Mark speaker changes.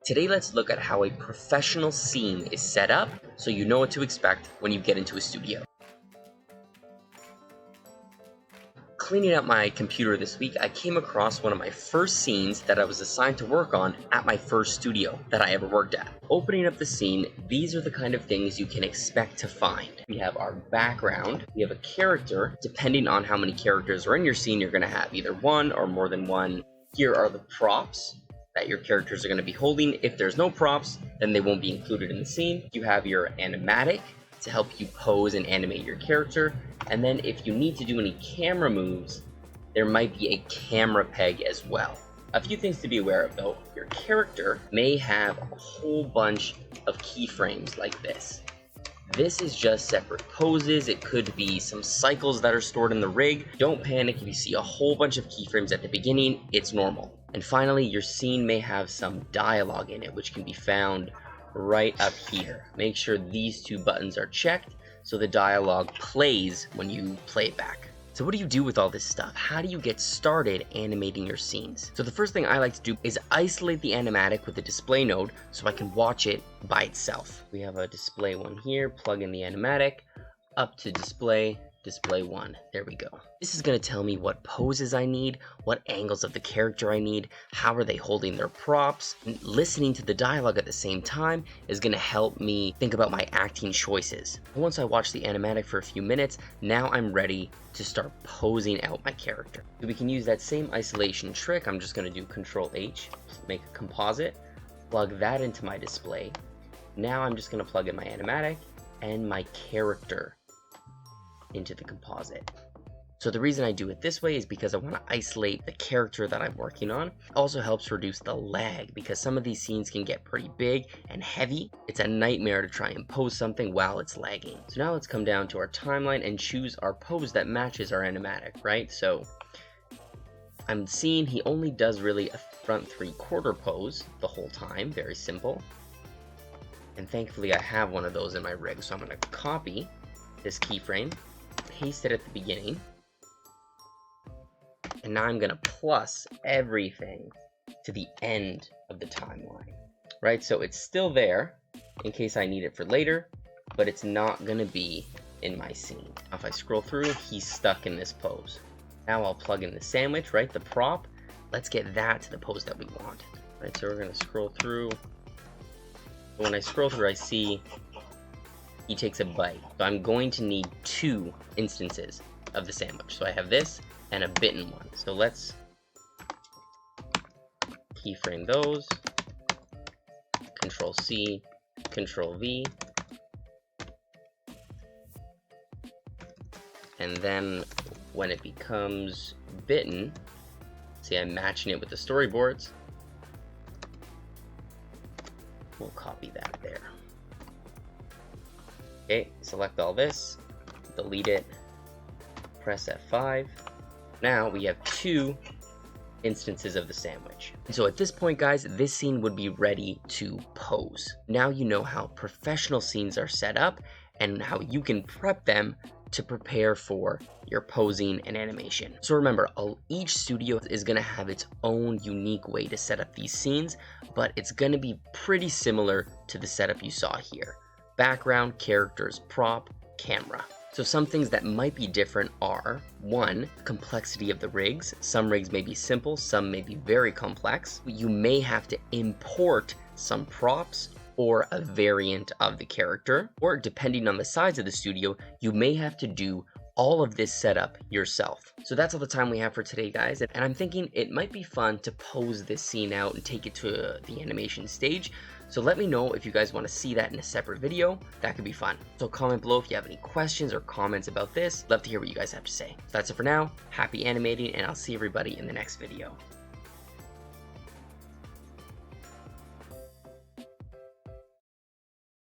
Speaker 1: Today let's look at how a professional scene is set up so you know what to expect when you get into a studio. Cleaning up my computer this week, I came across one of my first scenes that I was assigned to work on at my first studio that I ever worked at. Opening up the scene, these are the kind of things you can expect to find. We have our background, we have a character. Depending on how many characters are in your scene, you're going to have either one or more than one. Here are the props that your characters are going to be holding. If there's no props, then they won't be included in the scene. You have your animatic to help you pose and animate your character. And then if you need to do any camera moves, there might be a camera peg as well. A few things to be aware of though. Your character may have a whole bunch of keyframes like this. This is just separate poses. It could be some cycles that are stored in the rig. Don't panic if you see a whole bunch of keyframes at the beginning, it's normal. And finally, your scene may have some dialogue in it, which can be found right up here. Make sure these two buttons are checked so the dialogue plays when you play it back. So what do you do with all this stuff? How do you get started animating your scenes? So the first thing I like to do is isolate the animatic with the display node so I can watch it by itself. We have a display one here, plug in the animatic, up to display 1. There we go. This is going to tell me what poses I need, what angles of the character I need, how are they holding their props. And listening to the dialogue at the same time is going to help me think about my acting choices. Once I watch the animatic for a few minutes, now I'm ready to start posing out my character. So we can use that same isolation trick. I'm just going to do Control H, make a composite, plug that into my display. Now I'm just going to plug in my animatic and my character into the composite. So the reason I do it this way is because I want to isolate the character that I'm working on. It also helps reduce the lag because some of these scenes can get pretty big and heavy. It's a nightmare to try and pose something while it's lagging. So now let's come down to our timeline and choose our pose that matches our animatic, right? So I'm seeing he only does really a front 3/4 pose the whole time, very simple. And thankfully I have one of those in my rig, so I'm going to copy this keyframe, paste it at the beginning, and now I'm gonna plus everything to the end of the timeline, right? So it's still there in case I need it for later, but it's not gonna be in my scene. If I scroll through, he's stuck in this pose. Now I'll plug in the sandwich, right? The prop. Let's get that to the pose that we want, right? So we're gonna scroll through. When I scroll through, I see he takes a bite. So I'm going to need 2 instances of the sandwich. So I have this and a bitten one. So let's keyframe those. Control C, Control V. And then when it becomes bitten, see I'm matching it with the storyboards. We'll copy that there. Okay, select all this, delete it, press F5. Now we have 2 instances of the sandwich. So at this point, guys, this scene would be ready to pose. Now you know how professional scenes are set up and how you can prep them to prepare for your posing and animation. So remember, each studio is going to have its own unique way to set up these scenes, but it's going to be pretty similar to the setup you saw here. Background, characters, prop, camera. So some things that might be different are, 1, complexity of the rigs. Some rigs may be simple, some may be very complex. You may have to import some props or a variant of the character, or depending on the size of the studio, you may have to do all of this setup yourself. So that's all the time we have for today, guys. And I'm thinking it might be fun to pose this scene out and take it to the animation stage. So let me know if you guys want to see that in a separate video. That could be fun. So comment below if you have any questions or comments about this. Love to hear what you guys have to say. So that's it for now. Happy animating, and I'll see everybody in the next video.